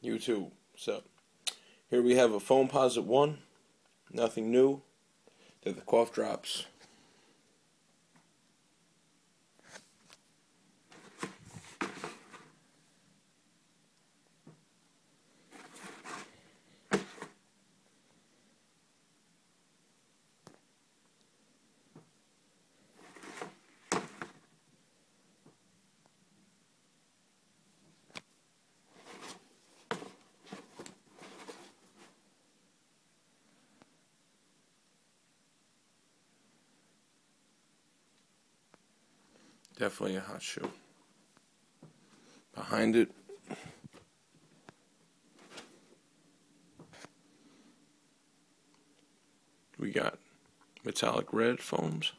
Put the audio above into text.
YouTube. So here we have a Foamposite 1. Nothing new. They're the cough drops. Definitely a hot shoe. Behind it, we got metallic red foams.